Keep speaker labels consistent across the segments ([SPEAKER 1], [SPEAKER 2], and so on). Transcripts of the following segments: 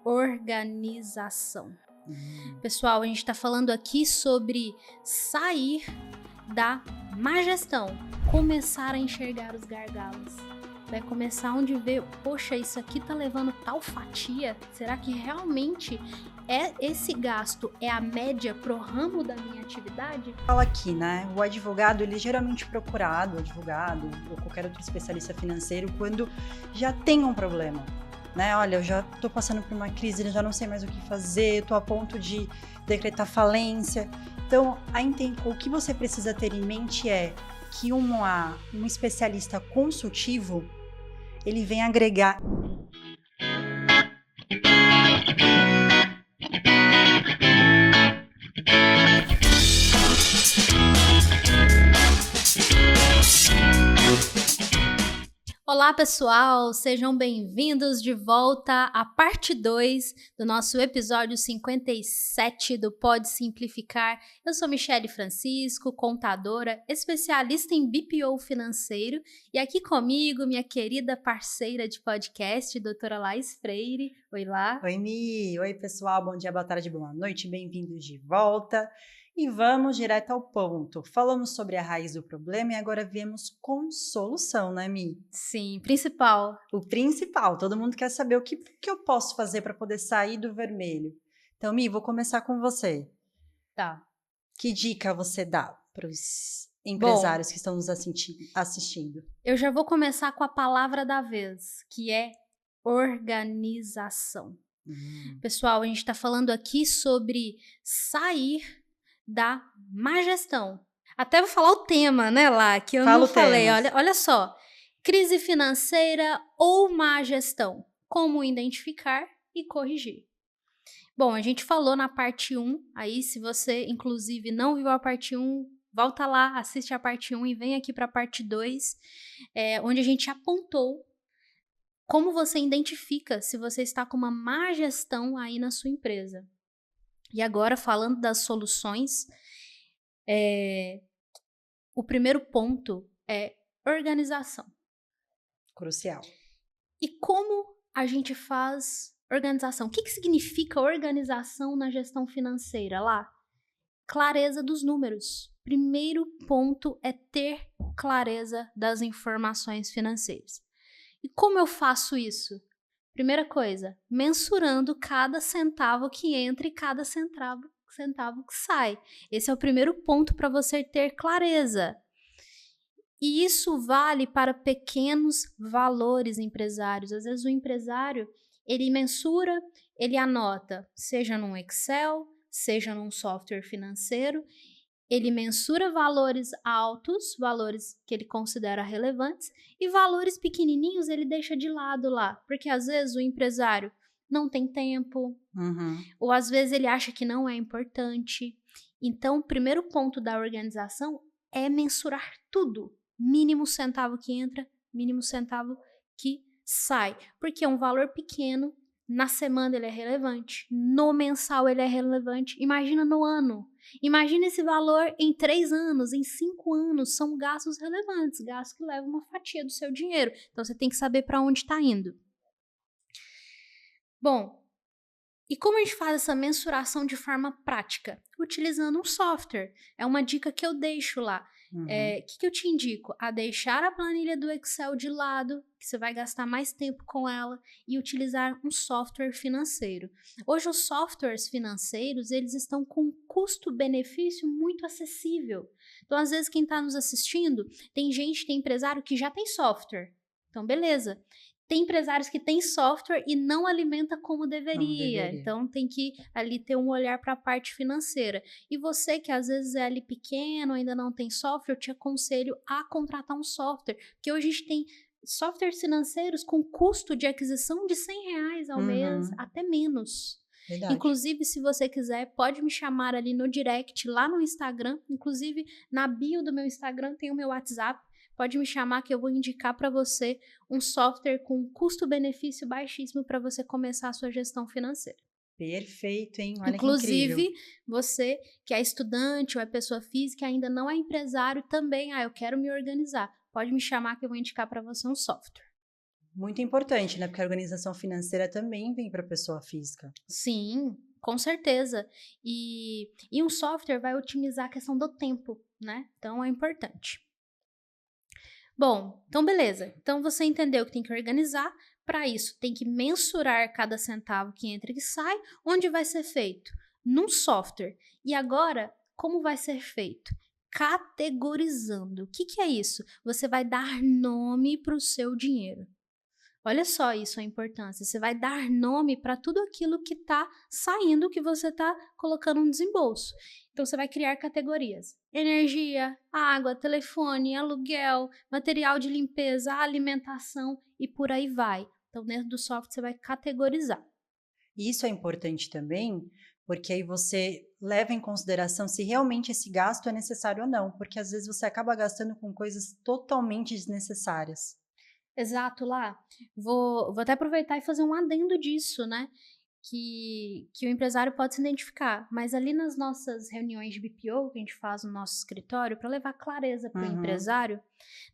[SPEAKER 1] organização. Pessoal, a gente está falando aqui sobre sair da má gestão, começar a enxergar os gargalos. Vai começar onde vê, poxa, isso aqui tá levando tal fatia, será que realmente esse gasto é a média pro ramo da minha atividade?
[SPEAKER 2] Fala aqui, né? O advogado, ele é geralmente procurado, advogado ou qualquer outro especialista financeiro, quando já tem um problema, né? Olha, eu já tô passando por uma crise, eu já não sei mais o que fazer, tô a ponto de decretar falência. Então, o que você precisa ter em mente é que um especialista consultivo, ele vem agregar.
[SPEAKER 1] Olá pessoal, sejam bem-vindos de volta à parte 2 do nosso episódio 57 do Pode Simplificar. Eu sou Michele Francisco, contadora, especialista em BPO financeiro, e aqui comigo minha querida parceira de podcast, doutora Laís Freire. Oi lá.
[SPEAKER 2] Oi Mi, oi pessoal, bom dia, boa tarde, boa noite, bem-vindos de volta. E vamos direto ao ponto. Falamos sobre a raiz do problema e agora viemos com solução, né, Mi?
[SPEAKER 1] Sim, principal.
[SPEAKER 2] O principal, todo mundo quer saber o que eu posso fazer para poder sair do vermelho. Então, Mi, vou começar com você.
[SPEAKER 1] Tá.
[SPEAKER 2] Que dica você dá para os empresários que estão nos assistindo?
[SPEAKER 1] Eu já vou começar com a palavra da vez, que é organização. Pessoal, a gente está falando aqui sobre sair da má gestão. Até vou falar o tema, né, lá, que eu não falei. Olha só, crise financeira ou má gestão. Como identificar e corrigir. Bom, a gente falou na parte 1, aí se você, inclusive, não viu a parte 1, volta lá, assiste a parte 1 e vem aqui para a parte 2, onde a gente apontou como você identifica se você está com uma má gestão aí na sua empresa. E agora, falando das soluções, o primeiro ponto é organização.
[SPEAKER 2] Crucial.
[SPEAKER 1] E como a gente faz organização? O que significa organização na gestão financeira lá? Clareza dos números. Primeiro ponto é ter clareza das informações financeiras. E como eu faço isso? Primeira coisa, mensurando cada centavo que entra e cada centavo que sai. Esse é o primeiro ponto para você ter clareza. E isso vale para pequenos valores empresários. Às vezes o empresário, ele mensura, ele anota, seja num Excel, seja num software financeiro, ele mensura valores altos, valores que ele considera relevantes, e valores pequenininhos ele deixa de lado lá, porque às vezes o empresário não tem tempo, ou às vezes ele acha que não é importante. Então, o primeiro ponto da organização é mensurar tudo. Mínimo centavo que entra, mínimo centavo que sai. Porque é um valor pequeno, na semana ele é relevante, no mensal ele é relevante, imagina no ano. Imagina esse valor em 3 anos, em 5 anos, são gastos relevantes, gastos que levam uma fatia do seu dinheiro. Então, você tem que saber para onde está indo. Bom, e como a gente faz essa mensuração de forma prática? Utilizando um software. É uma dica que eu deixo lá. Que eu te indico? A deixar a planilha do Excel de lado, que você vai gastar mais tempo com ela, e utilizar um software financeiro. Hoje os softwares financeiros, eles estão com um custo-benefício muito acessível. Então, às vezes, quem está nos assistindo, tem gente, tem empresário que já tem software. Então, beleza. Tem empresários que têm software e não alimenta como deveria. Então, tem que ali ter um olhar para a parte financeira. E você que às vezes é ali pequeno, ainda não tem software, eu te aconselho a contratar um software. Porque hoje a gente tem softwares financeiros com custo de aquisição de R$100 ao mês, até menos.
[SPEAKER 2] Verdade.
[SPEAKER 1] Inclusive, se você quiser, pode me chamar ali no direct, lá no Instagram. Inclusive, na bio do meu Instagram tem o meu WhatsApp. Pode me chamar que eu vou indicar para você um software com custo-benefício baixíssimo para você começar a sua gestão financeira.
[SPEAKER 2] Perfeito, hein? Olha
[SPEAKER 1] inclusive,
[SPEAKER 2] que incrível.
[SPEAKER 1] Você que é estudante ou é pessoa física, ainda não é empresário também, eu quero me organizar. Pode me chamar que eu vou indicar para você um software.
[SPEAKER 2] muito importante, né? Porque a organização financeira também vem para a pessoa física.
[SPEAKER 1] Sim, com certeza. E um software vai otimizar a questão do tempo, né? Então é importante. Bom, então beleza. Então você entendeu que tem que organizar. Para isso, tem que mensurar cada centavo que entra e que sai. Onde vai ser feito? Num software. E agora, como vai ser feito? Categorizando. O que é isso? Você vai dar nome para o seu dinheiro. Olha só isso, a importância. Você vai dar nome para tudo aquilo que está saindo, que você está colocando no desembolso. Então, você vai criar categorias: energia, água, telefone, aluguel, material de limpeza, alimentação e por aí vai. Então, dentro do software, você vai categorizar.
[SPEAKER 2] E isso é importante também, porque aí você leva em consideração se realmente esse gasto é necessário ou não, porque às vezes você acaba gastando com coisas totalmente desnecessárias.
[SPEAKER 1] Exato, lá. Vou até aproveitar e fazer um adendo disso, né? Que o empresário pode se identificar. Mas ali nas nossas reuniões de BPO, que a gente faz no nosso escritório, para levar clareza para o
[SPEAKER 2] Uhum.
[SPEAKER 1] empresário,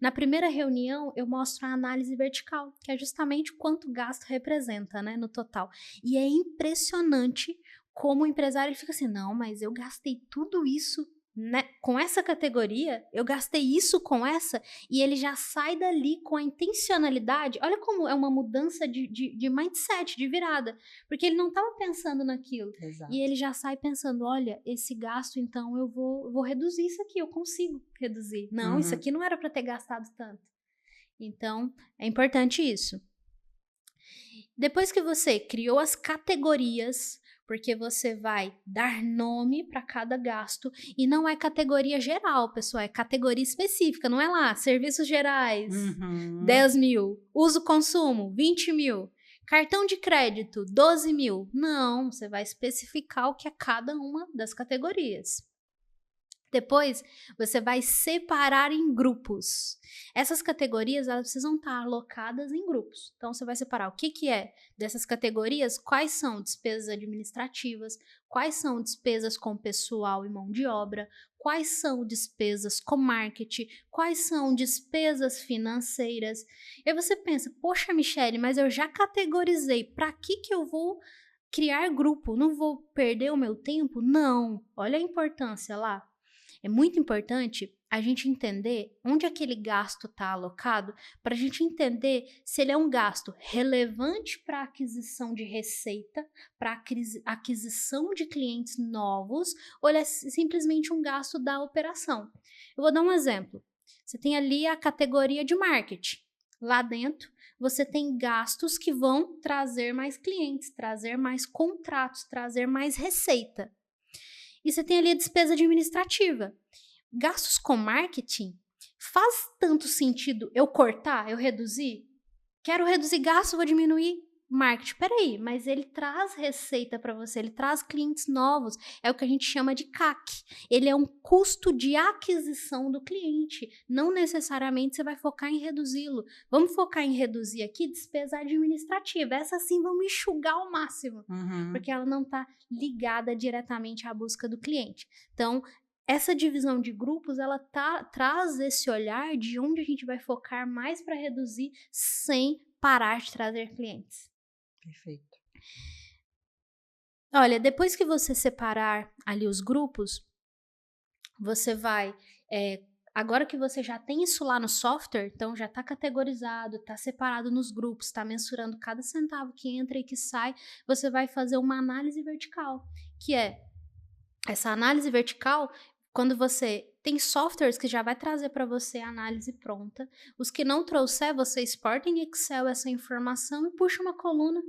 [SPEAKER 1] na primeira reunião eu mostro a análise vertical, que é justamente quanto o gasto representa, né, no total. E é impressionante como o empresário ele fica assim: não, mas eu gastei tudo isso. Né? Com essa categoria, eu gastei isso com essa, e ele já sai dali com a intencionalidade. Olha como é uma mudança de mindset, de virada, porque ele não estava pensando naquilo. E
[SPEAKER 2] Exato.
[SPEAKER 1] ele já sai pensando: olha, esse gasto, então eu vou reduzir isso aqui, eu consigo reduzir. Não, isso
[SPEAKER 2] Uhum.
[SPEAKER 1] aqui não era para ter gastado tanto. Então, é importante isso. Depois que você criou as categorias, porque você vai dar nome para cada gasto, e não é categoria geral, pessoal, é categoria específica, não é lá, serviços gerais,
[SPEAKER 2] Uhum.
[SPEAKER 1] 10 mil, uso consumo, 20 mil, cartão de crédito, 12 mil. Não, você vai especificar o que é cada uma das categorias. Depois, você vai separar em grupos. Essas categorias, elas precisam estar alocadas em grupos. Então, você vai separar o que é dessas categorias, quais são despesas administrativas, quais são despesas com pessoal e mão de obra, quais são despesas com marketing, quais são despesas financeiras. E aí você pensa: poxa, Michele, mas eu já categorizei, para que eu vou criar grupo? Não vou perder o meu tempo? Não, olha a importância lá. É muito importante a gente entender onde aquele gasto está alocado, para a gente entender se ele é um gasto relevante para a aquisição de receita, para a aquisição de clientes novos, ou ele é simplesmente um gasto da operação. Eu vou dar um exemplo. Você tem ali a categoria de marketing. Lá dentro, você tem gastos que vão trazer mais clientes, trazer mais contratos, trazer mais receita. E você tem ali a despesa administrativa. Gastos com marketing, faz tanto sentido eu cortar, eu reduzir? Quero reduzir gasto, vou diminuir marketing. Peraí, mas ele traz receita para você, ele traz clientes novos. É o que a gente chama de CAC. Ele é um custo de aquisição do cliente. Não necessariamente você vai focar em reduzi-lo. Vamos focar em reduzir aqui despesa administrativa. Essa sim vamos enxugar ao máximo,
[SPEAKER 2] Uhum.
[SPEAKER 1] porque ela não está ligada diretamente à busca do cliente. Então, essa divisão de grupos, ela traz esse olhar de onde a gente vai focar mais para reduzir sem parar de trazer clientes.
[SPEAKER 2] Perfeito.
[SPEAKER 1] Olha, depois que você separar ali os grupos, você vai, agora que você já tem isso lá no software, então já está categorizado, está separado nos grupos, está mensurando cada centavo que entra e que sai, você vai fazer uma análise vertical, que é essa análise vertical. Quando você tem softwares que já vai trazer para você a análise pronta, os que não trouxer, você exporta em Excel essa informação e puxa uma coluna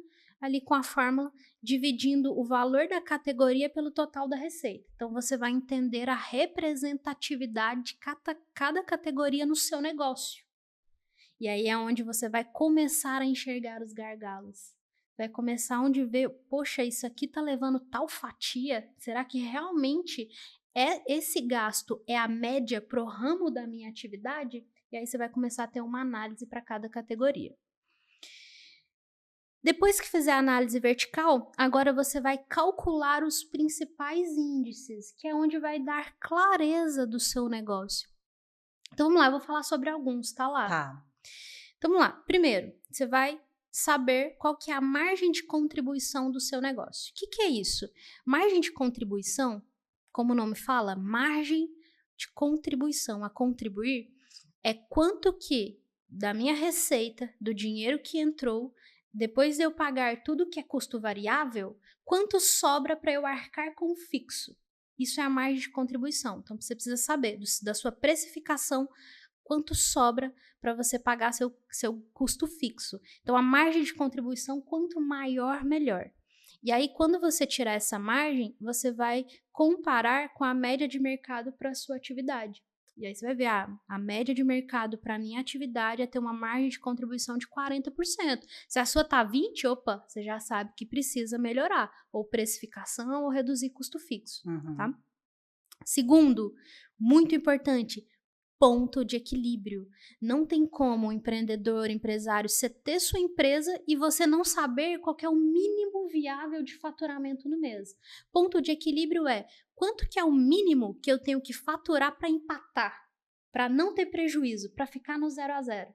[SPEAKER 1] ali com a fórmula, dividindo o valor da categoria pelo total da receita. Então, você vai entender a representatividade de cada categoria no seu negócio. E aí é onde você vai começar a enxergar os gargalos. Vai começar onde ver, poxa, isso aqui tá levando tal fatia? Será que realmente esse gasto é a média pro ramo da minha atividade? E aí você vai começar a ter uma análise para cada categoria. Depois que fizer a análise vertical, agora você vai calcular os principais índices, que é onde vai dar clareza do seu negócio. Então vamos lá, eu vou falar sobre alguns, tá lá?
[SPEAKER 2] Tá.
[SPEAKER 1] Então, vamos lá. Primeiro, você vai saber qual que é a margem de contribuição do seu negócio. O que que é isso? Margem de contribuição, como o nome fala, margem de contribuição, a contribuir, é quanto que da minha receita, do dinheiro que entrou, depois de eu pagar tudo que é custo variável, quanto sobra para eu arcar com o fixo. Isso é a margem de contribuição. Então, você precisa saber da sua precificação, quanto sobra para você pagar seu custo fixo. Então, a margem de contribuição, quanto maior, melhor. E aí, quando você tirar essa margem, você vai comparar com a média de mercado para a sua atividade. E aí você vai ver, a média de mercado para a minha atividade é ter uma margem de contribuição de 40%. Se a sua tá 20%, opa, você já sabe que precisa melhorar, ou precificação ou reduzir custo fixo, tá? Segundo, muito importante, ponto de equilíbrio. Não tem como um empreendedor, empresário, você ter sua empresa e você não saber qual que é o mínimo viável de faturamento no mês. Ponto de equilíbrio é quanto que é o mínimo que eu tenho que faturar para empatar, para não ter prejuízo, para ficar no 0 a 0.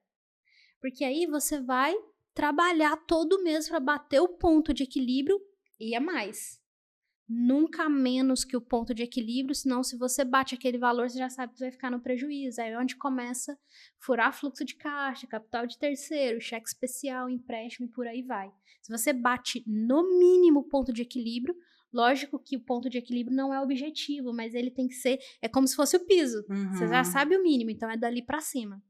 [SPEAKER 1] Porque aí você vai trabalhar todo mês para bater o ponto de equilíbrio e é mais. Nunca menos que o ponto de equilíbrio, senão se você bate aquele valor, você já sabe que você vai ficar no prejuízo. Aí é onde começa a furar fluxo de caixa, capital de terceiro, cheque especial, empréstimo e por aí vai. Se você bate no mínimo o ponto de equilíbrio, lógico que o ponto de equilíbrio não é o objetivo, mas ele tem que ser, é como se fosse o piso. Você já sabe o mínimo, então é dali para cima.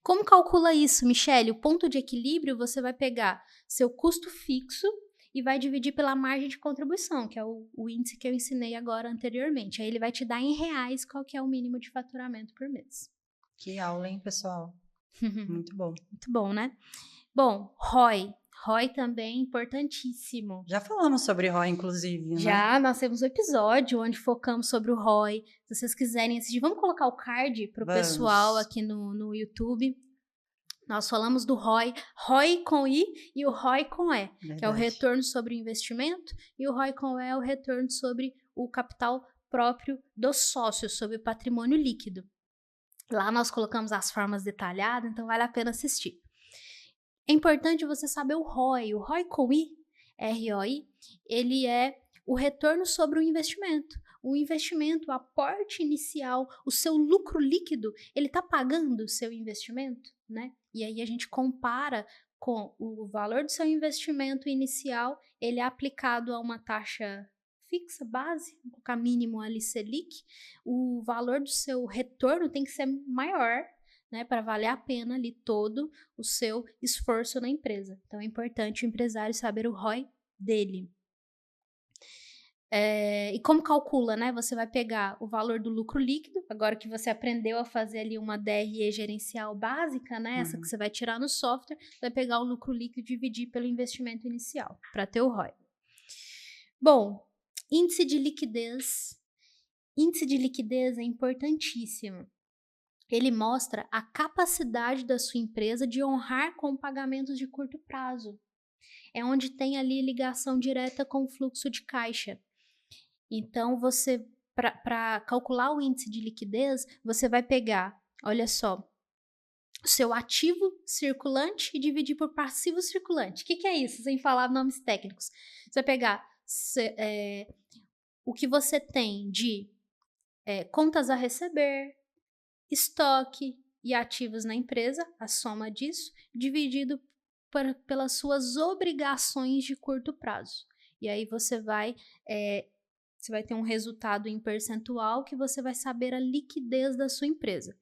[SPEAKER 1] Como calcula isso, Michele? O ponto de equilíbrio, você vai pegar seu custo fixo e vai dividir pela margem de contribuição, que é o índice que eu ensinei agora anteriormente. Aí ele vai te dar em reais qual que é o mínimo de faturamento por mês.
[SPEAKER 2] Que aula, hein, pessoal? Muito bom.
[SPEAKER 1] Muito bom, né? Bom, ROI. ROI também importantíssimo.
[SPEAKER 2] Já falamos sobre ROI, inclusive, né?
[SPEAKER 1] Já, nós temos um episódio onde focamos sobre o ROI. Se vocês quiserem assistir, vamos colocar o card para o pessoal aqui no YouTube. Nós falamos do ROI, ROI com I e o ROI com E,
[SPEAKER 2] Verdade.
[SPEAKER 1] Que é o retorno sobre o investimento, e o ROI com E é o retorno sobre o capital próprio dos sócios, sobre o patrimônio líquido. Lá nós colocamos as formas detalhadas, então vale a pena assistir. É importante você saber o ROI com I, ROI, ele é o retorno sobre o investimento. O investimento, o aporte inicial, o seu lucro líquido, ele está pagando o seu investimento, né? E aí a gente compara com o valor do seu investimento inicial, ele é aplicado a uma taxa fixa, base, vou colocar mínimo ali Selic, o valor do seu retorno tem que ser maior, né, para valer a pena ali todo o seu esforço na empresa. Então é importante o empresário saber o ROI dele. E como calcula, né? Você vai pegar o valor do lucro líquido, agora que você aprendeu a fazer ali uma DRE gerencial básica, né? Essa que você vai tirar no software, vai pegar o lucro líquido e dividir pelo investimento inicial, para ter o ROI. Bom, índice de liquidez. Índice de liquidez é importantíssimo. Ele mostra a capacidade da sua empresa de honrar com pagamentos de curto prazo. É onde tem ali ligação direta com o fluxo de caixa. Então, você, para calcular o índice de liquidez, você vai pegar, olha só, o seu ativo circulante e dividir por passivo circulante. O que é isso? Sem falar nomes técnicos. Você vai pegar o que você tem de contas a receber, estoque e ativos na empresa, a soma disso, dividido pelas suas obrigações de curto prazo. E aí você vai ter um resultado em percentual que você vai saber a liquidez da sua empresa.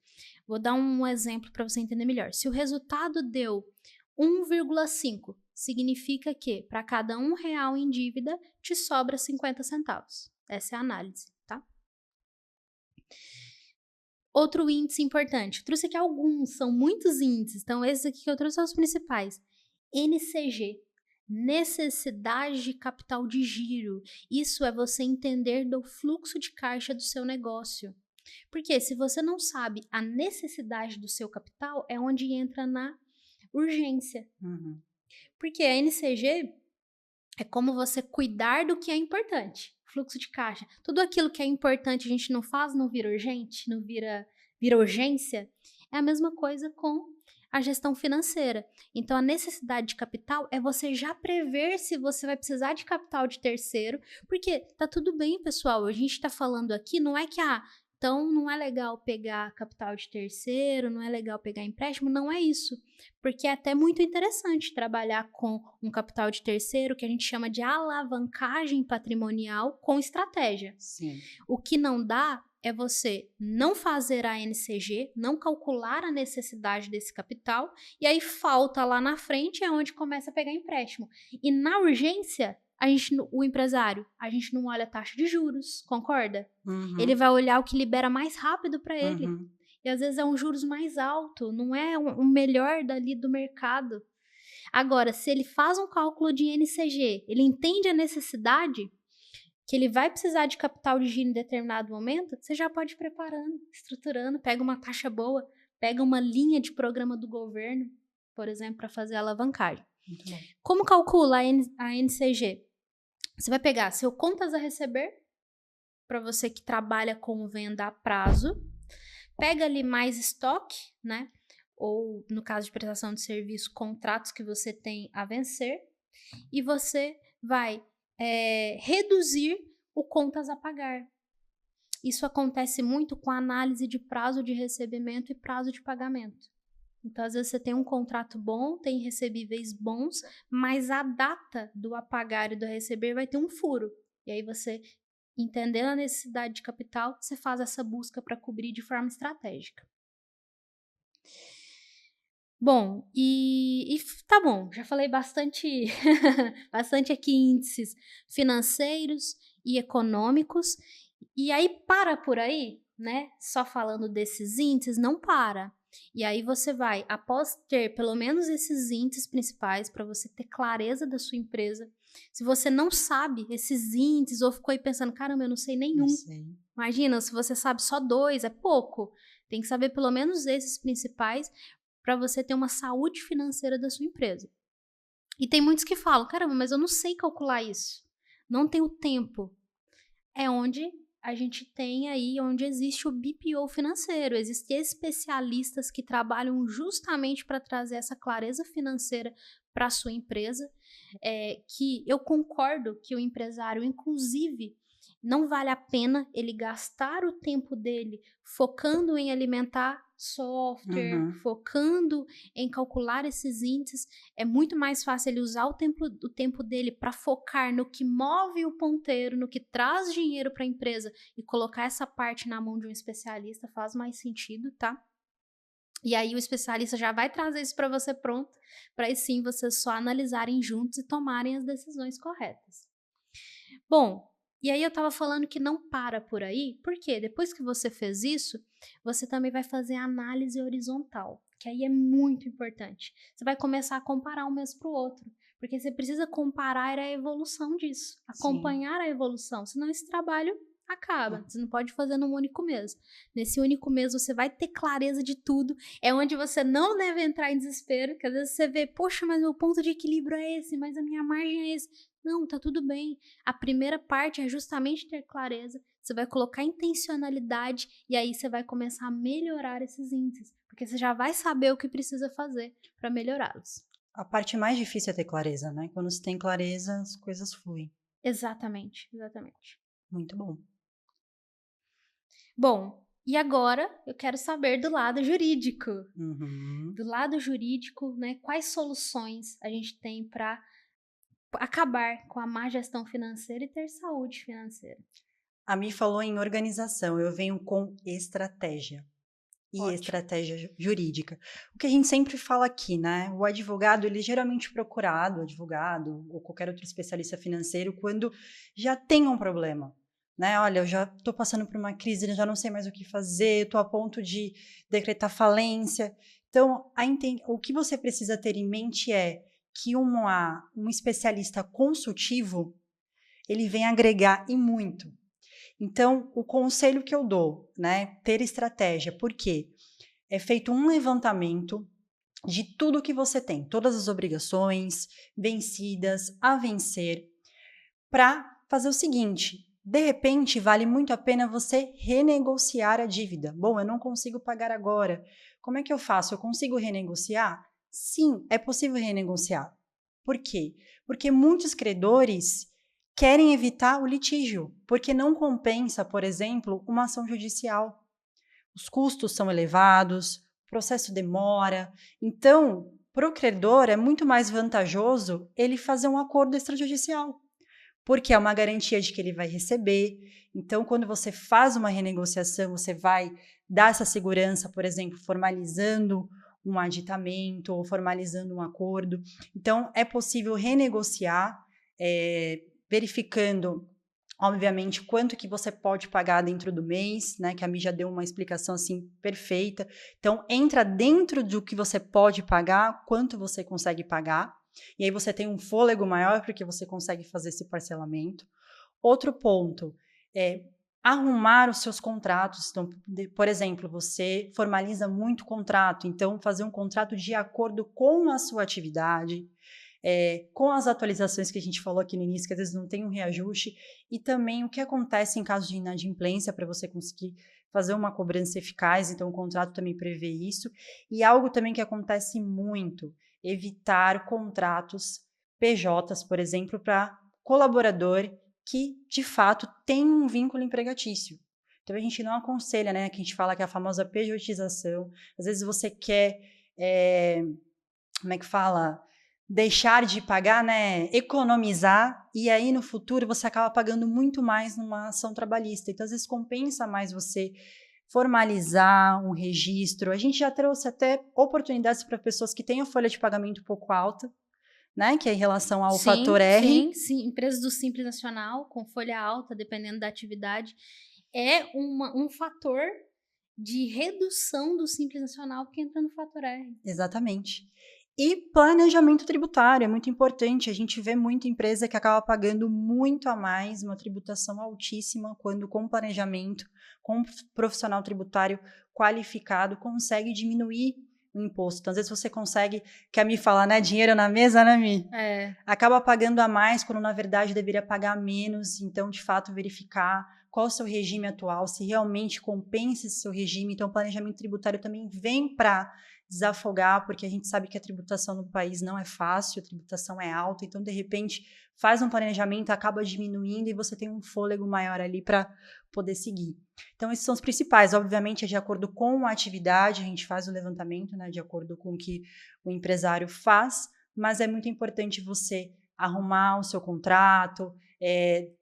[SPEAKER 1] Vou dar um exemplo para você entender melhor. Se o resultado deu 1,5, significa que para cada R$1 em dívida te sobra 50 centavos. Essa é a análise, tá? Outro índice importante. Eu trouxe aqui alguns, são muitos índices. Então, esses aqui que eu trouxe são os principais. NCG, necessidade de capital de giro. Isso é você entender do fluxo de caixa do seu negócio. Porque se você não sabe a necessidade do seu capital, é onde entra na urgência. Porque a NCG é como você cuidar do que é importante. Fluxo de caixa. Tudo aquilo que é importante a gente não faz, não vira urgente, não vira urgência. É a mesma coisa com a gestão financeira. Então, a necessidade de capital é você já prever se você vai precisar de capital de terceiro, porque tá tudo bem, pessoal, a gente tá falando aqui, não é que, então não é legal pegar capital de terceiro, não é legal pegar empréstimo, não é isso. Porque é até muito interessante trabalhar com um capital de terceiro, que a gente chama de alavancagem patrimonial com estratégia.
[SPEAKER 2] Sim.
[SPEAKER 1] O que não dá é você não fazer a NCG, não calcular a necessidade desse capital, e aí falta lá na frente é onde começa a pegar empréstimo. E na urgência, o empresário, a gente não olha a taxa de juros, concorda?
[SPEAKER 2] Uhum.
[SPEAKER 1] Ele vai olhar o que libera mais rápido para ele.
[SPEAKER 2] Uhum.
[SPEAKER 1] E às vezes é um juros mais alto, não é o melhor dali do mercado. Agora, se ele faz um cálculo de NCG, ele entende a necessidade, que ele vai precisar de capital de giro em determinado momento, você já pode ir preparando, estruturando, pega uma taxa boa, pega uma linha de programa do governo, por exemplo, para fazer a alavancagem.
[SPEAKER 2] Muito bom.
[SPEAKER 1] Como calcula a NCG? Você vai pegar seu contas a receber, para você que trabalha com venda a prazo, pega ali mais estoque, né? Ou, no caso de prestação de serviço, contratos que você tem a vencer, e você vai reduzir o contas a pagar. Isso acontece muito com a análise de prazo de recebimento e prazo de pagamento. Então, às vezes, você tem um contrato bom, tem recebíveis bons, mas a data do a pagar e do a receber vai ter um furo. E aí você, entendendo a necessidade de capital, você faz essa busca para cobrir de forma estratégica. Bom, e tá bom, já falei bastante, bastante aqui índices financeiros e econômicos, e aí para por aí, né? Só falando desses índices, não para. E aí você vai, após ter pelo menos esses índices principais, para você ter clareza da sua empresa. Se você não sabe esses índices ou ficou aí pensando, caramba, eu não sei nenhum.
[SPEAKER 2] Não sei.
[SPEAKER 1] Imagina, se você sabe só 2, é pouco. Tem que saber pelo menos esses principais para você ter uma saúde financeira da sua empresa. E tem muitos que falam, caramba, mas eu não sei calcular isso. Não tenho tempo. É onde a gente tem aí, onde existe o BPO financeiro. Existem especialistas que trabalham justamente para trazer essa clareza financeira para a sua empresa, que eu concordo que o empresário, inclusive, não vale a pena ele gastar o tempo dele focando em alimentar software, focando em calcular esses índices. É muito mais fácil ele usar o tempo dele para focar no que move o ponteiro, no que traz dinheiro para a empresa e colocar essa parte na mão de um especialista. Faz mais sentido, tá? E aí o especialista já vai trazer isso para você pronto, para aí sim vocês só analisarem juntos e tomarem as decisões corretas. Bom, e aí eu estava falando que não para por aí, porque depois que você fez isso, você também vai fazer a análise horizontal, que aí é muito importante. Você vai começar a comparar um mês para o outro, porque você precisa comparar a evolução disso, acompanhar a evolução, senão esse trabalho acaba. Você não pode fazer num único mês. Nesse único mês você vai ter clareza de tudo, é onde você não deve entrar em desespero, que às vezes você vê, poxa, mas meu ponto de equilíbrio é esse, mas a minha margem é esse. Não, tá tudo bem. A primeira parte é justamente ter clareza. Você vai colocar intencionalidade e aí você vai começar a melhorar esses índices, porque você já vai saber o que precisa fazer para melhorá-los.
[SPEAKER 2] A parte mais difícil é ter clareza, né? Quando você tem clareza, as coisas fluem.
[SPEAKER 1] Exatamente, exatamente.
[SPEAKER 2] Muito bom.
[SPEAKER 1] Bom, e agora eu quero saber do lado jurídico.
[SPEAKER 2] Uhum.
[SPEAKER 1] Do lado jurídico, né? Quais soluções a gente tem para acabar com a má gestão financeira e ter saúde financeira?
[SPEAKER 2] A Mi falou em organização, eu venho com estratégia. E
[SPEAKER 1] Ótimo.
[SPEAKER 2] estratégia jurídica. O que a gente sempre fala aqui, né? O advogado, ele é geralmente procurado, advogado ou qualquer outro especialista financeiro, quando já tem um problema, né? Olha, eu já estou passando por uma crise, já não sei mais o que fazer, estou a ponto de decretar falência. Então, o que você precisa ter em mente é que um especialista consultivo, ele vem agregar e muito. Então, o conselho que eu dou, né, ter estratégia, porque é feito um levantamento de tudo que você tem, todas as obrigações vencidas, a vencer, para fazer o seguinte, de repente, vale muito a pena você renegociar a dívida. Bom, eu não consigo pagar agora. Como é que eu faço? Eu consigo renegociar? Sim, é possível renegociar. Por quê? Porque muitos credores querem evitar o litígio, porque não compensa, por exemplo, uma ação judicial. Os custos são elevados, o processo demora. Então, para o credor é muito mais vantajoso ele fazer um acordo extrajudicial, porque é uma garantia de que ele vai receber. Então, quando você faz uma renegociação, você vai dar essa segurança, por exemplo, formalizando um aditamento ou formalizando um acordo. Então, é possível renegociar, verificando, obviamente, quanto que você pode pagar dentro do mês, né? Que a Mi já deu uma explicação assim perfeita. Então, entra dentro do que você pode pagar, quanto você consegue pagar. E aí você tem um fôlego maior porque você consegue fazer esse parcelamento. Outro ponto é arrumar os seus contratos. Então, por exemplo, você formaliza muito contrato, então fazer um contrato de acordo com a sua atividade, com as atualizações que a gente falou aqui no início, que às vezes não tem um reajuste, e também o que acontece em caso de inadimplência para você conseguir fazer uma cobrança eficaz, então o contrato também prevê isso. E algo também que acontece muito, evitar contratos PJs, por exemplo, para colaborador que, de fato, tem um vínculo empregatício. Então, a gente não aconselha, né, que a gente fala que é a famosa pejotização. Às vezes você quer, como é que fala? Deixar de pagar, né, economizar, e aí no futuro você acaba pagando muito mais numa ação trabalhista. Então, às vezes compensa mais você formalizar um registro. A gente já trouxe até oportunidades para pessoas que têm a folha de pagamento um pouco alta, né, que é em relação ao fator R.
[SPEAKER 1] Sim. Empresas do Simples Nacional, com folha alta, dependendo da atividade, é um fator de redução do Simples Nacional que entra no fator R.
[SPEAKER 2] Exatamente. E planejamento tributário é muito importante. A gente vê muita empresa que acaba pagando muito a mais, uma tributação altíssima, quando com planejamento, com um profissional tributário qualificado, consegue diminuir o imposto. Então, às vezes você consegue, que a Mi fala, né, dinheiro na mesa, né, Mi? Acaba pagando a mais, quando na verdade deveria pagar menos. Então, de fato, verificar qual é o seu regime atual, se realmente compensa esse seu regime. Então, o planejamento tributário também vem para desafogar, porque a gente sabe que a tributação no país não é fácil, a tributação é alta, então, de repente, faz um planejamento, acaba diminuindo e você tem um fôlego maior ali para poder seguir. Então, esses são os principais. Obviamente, é de acordo com a atividade, a gente faz o levantamento, né, de acordo com o que o empresário faz, mas é muito importante você arrumar o seu contrato,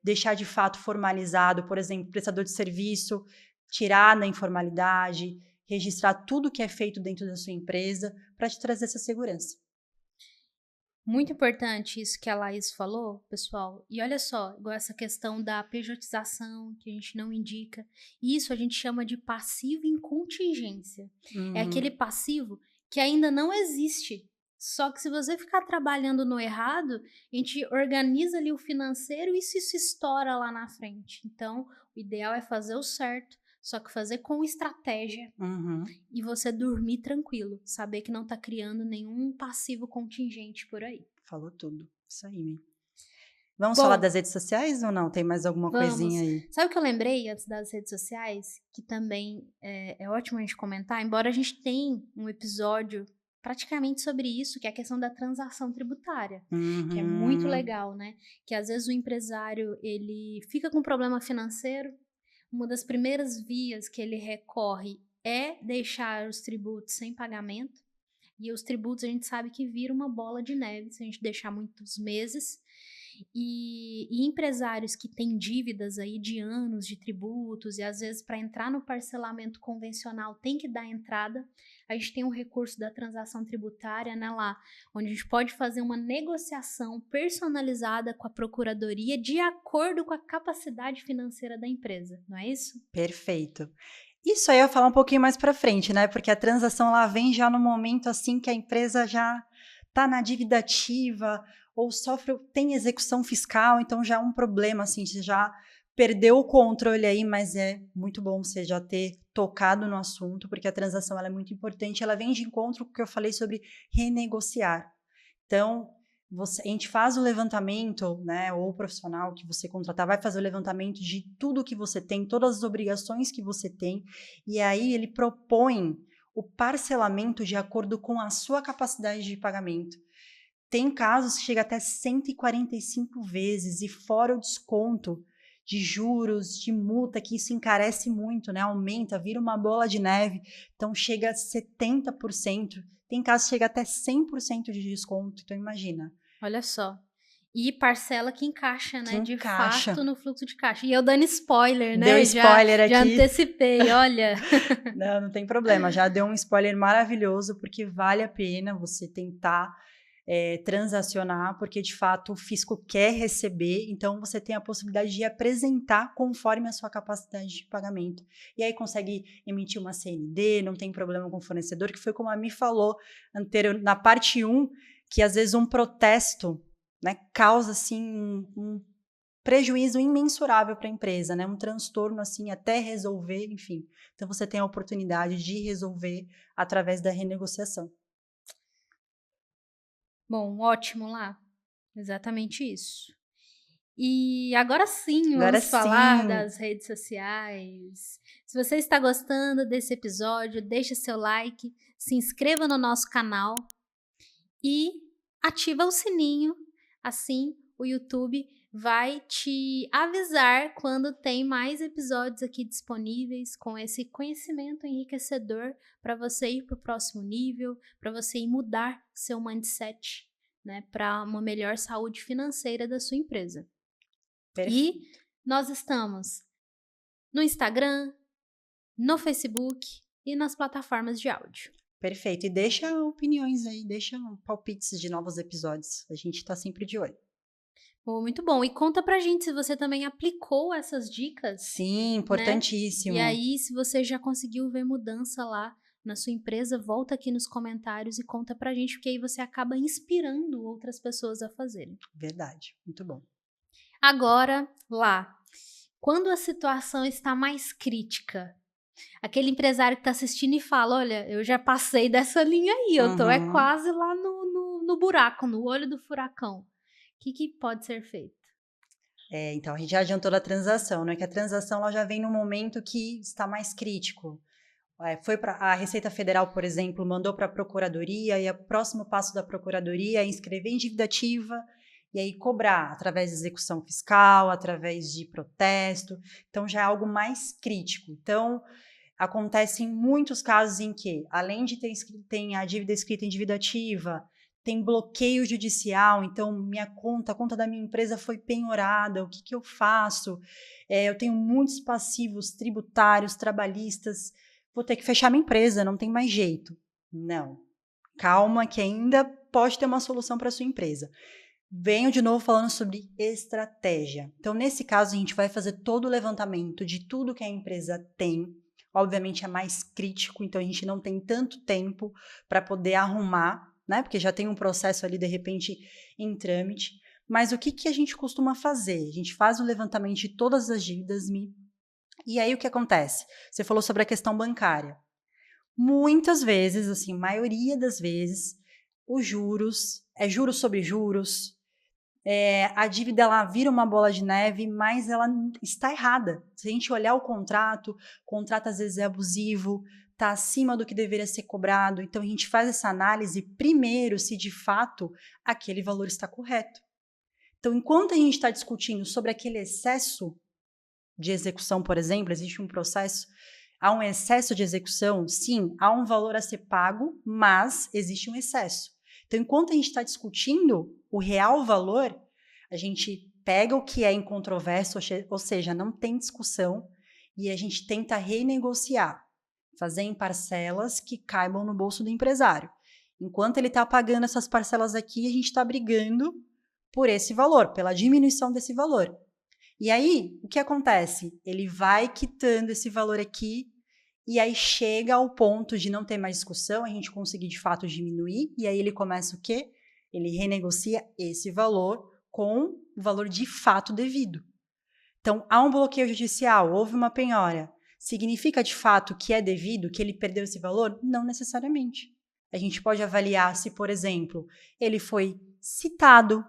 [SPEAKER 2] deixar de fato formalizado, por exemplo, prestador de serviço, tirar da informalidade, registrar tudo que é feito dentro da sua empresa para te trazer essa segurança.
[SPEAKER 1] Muito importante isso que a Laís falou, pessoal. E olha só, igual essa questão da pejotização, que a gente não indica. Isso a gente chama de passivo em contingência. É aquele passivo que ainda não existe. Só que se você ficar trabalhando no errado, a gente organiza ali o financeiro e isso estoura lá na frente. Então, o ideal é fazer o certo, só que fazer com estratégia e você dormir tranquilo, saber que não tá criando nenhum passivo contingente por aí.
[SPEAKER 2] Falou tudo, isso aí, Mi. Vamos falar das redes sociais ou não? Tem mais alguma coisinha aí?
[SPEAKER 1] Sabe o que eu lembrei antes das redes sociais? Que também é ótimo a gente comentar, embora a gente tenha um episódio praticamente sobre isso, que é a questão da transação tributária, que é muito legal, né? Que às vezes o empresário, ele fica com problema financeiro, uma das primeiras vias que ele recorre é deixar os tributos sem pagamento, e os tributos a gente sabe que vira uma bola de neve se a gente deixar muitos meses. E empresários que têm dívidas aí de anos de tributos e às vezes para entrar no parcelamento convencional tem que dar entrada, a gente tem um recurso da transação tributária, né, lá, onde a gente pode fazer uma negociação personalizada com a procuradoria de acordo com a capacidade financeira da empresa, não é isso?
[SPEAKER 2] Perfeito. Isso aí eu ia falar um pouquinho mais para frente, né? Porque a transação ela vem já no momento assim que a empresa já está na dívida ativa ou tem execução fiscal, então já é um problema, assim, você já perdeu o controle aí, mas é muito bom você já ter tocado no assunto, porque a transação ela é muito importante, ela vem de encontro com o que eu falei sobre renegociar. Então, a gente faz o levantamento, né, ou o profissional que você contratar vai fazer o levantamento de tudo que você tem, todas as obrigações que você tem, e aí ele propõe o parcelamento de acordo com a sua capacidade de pagamento. Tem casos que chega até 145 vezes, e fora o desconto de juros, de multa, que isso encarece muito, né? Aumenta, vira uma bola de neve, então chega a 70%. Tem casos que chega até 100% de desconto, então imagina.
[SPEAKER 1] Olha só. E parcela que encaixa, né?
[SPEAKER 2] Que encaixa.
[SPEAKER 1] De fato no fluxo de caixa. E eu dando spoiler, né?
[SPEAKER 2] Deu spoiler aqui.
[SPEAKER 1] Já antecipei, olha.
[SPEAKER 2] Não tem problema. Já deu um spoiler maravilhoso, porque vale a pena você tentar transacionar, porque de fato o fisco quer receber, então você tem a possibilidade de apresentar conforme a sua capacidade de pagamento. E aí consegue emitir uma CND, não tem problema com o fornecedor, que foi como a Mi falou na parte 1, que às vezes um protesto, né, causa assim um prejuízo imensurável para a empresa, né, um transtorno assim até resolver, enfim. Então você tem a oportunidade de resolver através da renegociação.
[SPEAKER 1] Bom, ótimo lá. Exatamente isso. E agora sim, vamos falar das redes sociais. Se você está gostando desse episódio, deixa seu like, se inscreva no nosso canal e ativa o sininho. Assim, o YouTube vai te avisar quando tem mais episódios aqui disponíveis com esse conhecimento enriquecedor para você ir para o próximo nível, para você ir mudar seu mindset, né, para uma melhor saúde financeira da sua empresa.
[SPEAKER 2] Perfeito.
[SPEAKER 1] E nós estamos no Instagram, no Facebook e nas plataformas de áudio.
[SPEAKER 2] Perfeito. E deixa opiniões aí, deixa palpites de novos episódios. A gente tá sempre de olho.
[SPEAKER 1] Oh, muito bom. E conta pra gente se você também aplicou essas dicas.
[SPEAKER 2] Sim, importantíssimo.
[SPEAKER 1] Né? E aí, se você já conseguiu ver mudança lá na sua empresa, volta aqui nos comentários e conta pra gente, porque aí você acaba inspirando outras pessoas a fazerem.
[SPEAKER 2] Verdade. Muito bom.
[SPEAKER 1] Agora, lá. Quando a situação está mais crítica, aquele empresário que está assistindo e fala, olha, eu já passei dessa linha aí, eu tô quase lá no buraco, no olho do furacão. O que pode ser feito?
[SPEAKER 2] Então, a gente já adiantou da transação, né? Que a transação ela já vem no momento que está mais crítico. Foi para a Receita Federal, por exemplo, mandou para a Procuradoria, e o próximo passo da Procuradoria é inscrever em dívida ativa e aí cobrar através de execução fiscal, através de protesto. Então, já é algo mais crítico. Então, acontece em muitos casos em que, além de ter a dívida escrita em dívida ativa, tem bloqueio judicial, então a conta da minha empresa foi penhorada, o que eu faço? Eu tenho muitos passivos tributários, trabalhistas, vou ter que fechar minha empresa, não tem mais jeito. Não, calma que ainda pode ter uma solução para a sua empresa. Venho de novo falando sobre estratégia. Então, nesse caso, a gente vai fazer todo o levantamento de tudo que a empresa tem. Obviamente é mais crítico, então a gente não tem tanto tempo para poder arrumar, né? Porque já tem um processo ali, de repente, em trâmite. Mas o que a gente costuma fazer? A gente faz o levantamento de todas as dívidas, e aí o que acontece? Você falou sobre a questão bancária. Muitas vezes, assim, maioria das vezes, os juros, juros sobre juros, a dívida ela vira uma bola de neve, mas ela está errada. Se a gente olhar o contrato às vezes é abusivo, está acima do que deveria ser cobrado. Então, a gente faz essa análise primeiro se de fato aquele valor está correto. Então, enquanto a gente está discutindo sobre aquele excesso de execução, por exemplo, existe um processo, há um excesso de execução, sim, há um valor a ser pago, mas existe um excesso. Então, enquanto a gente está discutindo o real valor, a gente pega o que é incontroverso, ou seja, não tem discussão, e a gente tenta renegociar, fazer em parcelas que caibam no bolso do empresário. Enquanto ele está pagando essas parcelas aqui, a gente está brigando por esse valor, pela diminuição desse valor. E aí, o que acontece? Ele vai quitando esse valor aqui, e aí chega ao ponto de não ter mais discussão, a gente conseguir de fato diminuir, e aí ele começa o quê? Ele renegocia esse valor com o valor de fato devido. Então, há um bloqueio judicial, houve uma penhora. Significa de fato que é devido, que ele perdeu esse valor? Não necessariamente. A gente pode avaliar se, por exemplo, ele foi citado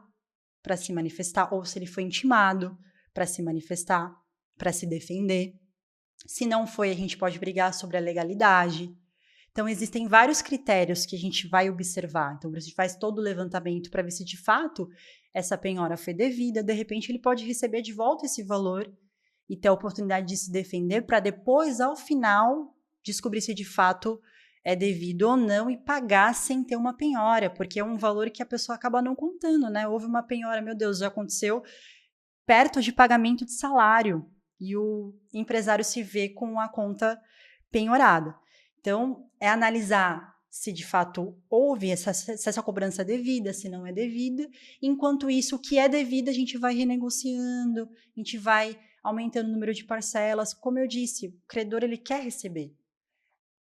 [SPEAKER 2] para se manifestar, ou se ele foi intimado para se manifestar, para se defender. Se não foi, a gente pode brigar sobre a legalidade. Então, existem vários critérios que a gente vai observar. Então, a gente faz todo o levantamento para ver se, de fato, essa penhora foi devida. De repente, ele pode receber de volta esse valor e ter a oportunidade de se defender para depois, ao final, descobrir se, de fato, é devido ou não e pagar sem ter uma penhora, porque é um valor que a pessoa acaba não contando, né? Houve uma penhora, meu Deus, já aconteceu perto de pagamento de salário e o empresário se vê com a conta penhorada. Então, é analisar se de fato houve se essa cobrança é devida, se não é devida. Enquanto isso, o que é devido, a gente vai renegociando, a gente vai aumentando o número de parcelas. Como eu disse, o credor ele quer receber.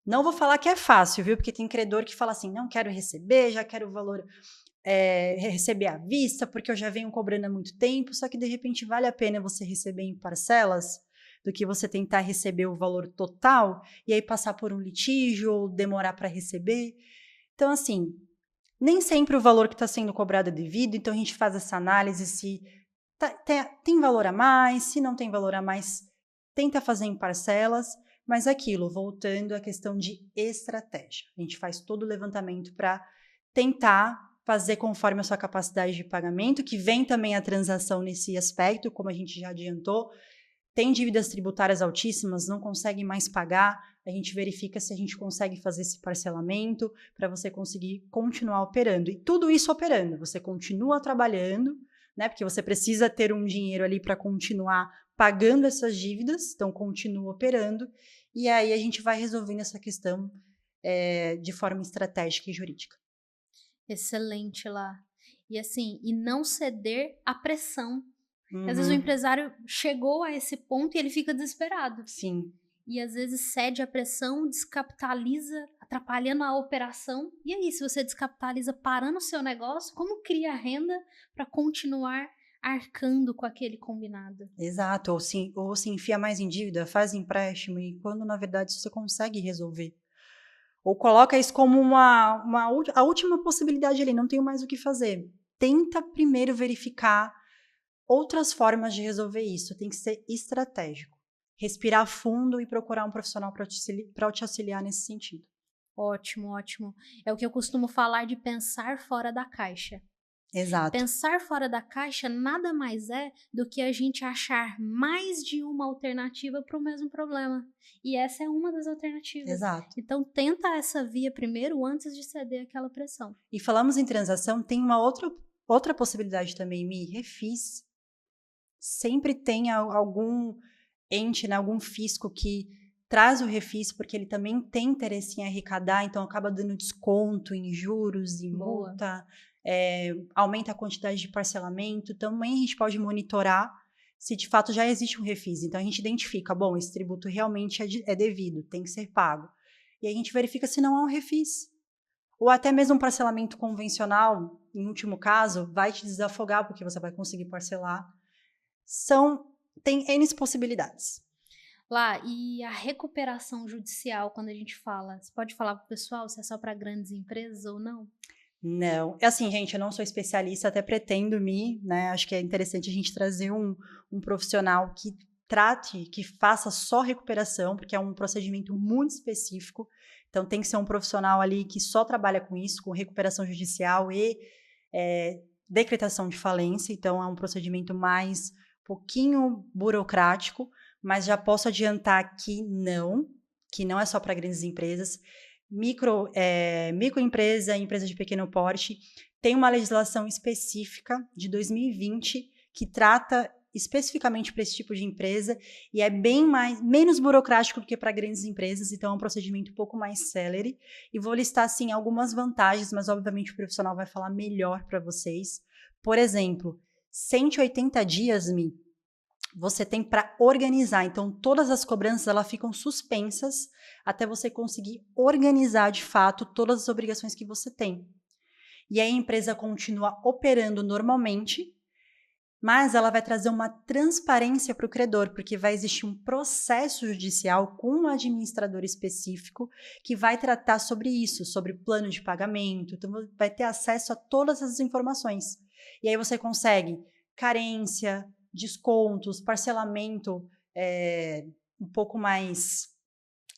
[SPEAKER 2] Não vou falar que é fácil, viu? Porque tem credor que fala assim, não quero receber, já quero o valor receber à vista, porque eu já venho cobrando há muito tempo, só que de repente vale a pena você receber em parcelas do que você tentar receber o valor total e aí passar por um litígio ou demorar para receber. Então, assim, nem sempre o valor que está sendo cobrado é devido, então a gente faz essa análise se tem valor a mais, se não tem valor a mais, tenta fazer em parcelas, mas aquilo, voltando à questão de estratégia. A gente faz todo o levantamento para tentar fazer conforme a sua capacidade de pagamento, que vem também a transação nesse aspecto, como a gente já adiantou. Tem dívidas tributárias altíssimas, não consegue mais pagar, a gente verifica se a gente consegue fazer esse parcelamento para você conseguir continuar operando. E tudo isso operando, você continua trabalhando, né? Porque você precisa ter um dinheiro ali para continuar pagando essas dívidas, então continua operando, e aí a gente vai resolvendo essa questão de forma estratégica e jurídica.
[SPEAKER 1] Excelente lá. E assim, e não ceder à pressão.
[SPEAKER 2] Uhum.
[SPEAKER 1] Às vezes o empresário chegou a esse ponto e ele fica desesperado.
[SPEAKER 2] Sim.
[SPEAKER 1] E às vezes cede à pressão, descapitaliza, atrapalhando a operação. E aí, se você descapitaliza parando o seu negócio, como cria renda para continuar arcando com aquele combinado?
[SPEAKER 2] Exato, ou se enfia mais em dívida, faz empréstimo, e quando na verdade você consegue resolver. Ou coloca isso como a última possibilidade ali, não tenho mais o que fazer. Tenta primeiro verificar outras formas de resolver isso, tem que ser estratégico. Respirar fundo e procurar um profissional para te auxiliar nesse sentido.
[SPEAKER 1] Ótimo, ótimo. É o que eu costumo falar de pensar fora da caixa.
[SPEAKER 2] Exato.
[SPEAKER 1] Pensar fora da caixa nada mais é do que a gente achar mais de uma alternativa para o mesmo problema. E essa é uma das alternativas.
[SPEAKER 2] Exato.
[SPEAKER 1] Então, tenta essa via primeiro antes de ceder aquela pressão.
[SPEAKER 2] E falamos em transação, tem uma outra possibilidade também, refis. Sempre tem algum ente, né, algum fisco que traz o refis, porque ele também tem interesse em arrecadar, então acaba dando desconto em juros e multa, aumenta a quantidade de parcelamento. Também a gente pode monitorar se de fato já existe um refis. Então a gente identifica, bom, esse tributo realmente é devido, tem que ser pago. E a gente verifica se não há um refis. Ou até mesmo um parcelamento convencional, em último caso, vai te desafogar, porque você vai conseguir parcelar. Tem N possibilidades.
[SPEAKER 1] Lá, e a recuperação judicial, quando a gente fala, você pode falar para o pessoal se é só para grandes empresas ou não?
[SPEAKER 2] Não, é assim, gente, eu não sou especialista, até pretendo né? Acho que é interessante a gente trazer um profissional que que faça só recuperação, porque é um procedimento muito específico. Então, tem que ser um profissional ali que só trabalha com isso, com recuperação judicial e decretação de falência. Então, é um procedimento mais pouquinho burocrático, mas já posso adiantar que não é só para grandes empresas. Microempresa, empresa de pequeno porte, tem uma legislação específica de 2020 que trata especificamente para esse tipo de empresa e é menos burocrático do que para grandes empresas, então é um procedimento um pouco mais célere. E vou listar, sim, algumas vantagens, mas obviamente o profissional vai falar melhor para vocês. Por exemplo, 180 dias, você tem para organizar. Então, todas as cobranças elas ficam suspensas até você conseguir organizar de fato todas as obrigações que você tem. E aí a empresa continua operando normalmente, mas ela vai trazer uma transparência para o credor, porque vai existir um processo judicial com um administrador específico que vai tratar sobre isso, sobre plano de pagamento. Então, vai ter acesso a todas as informações. E aí você consegue carência, descontos, parcelamento um pouco mais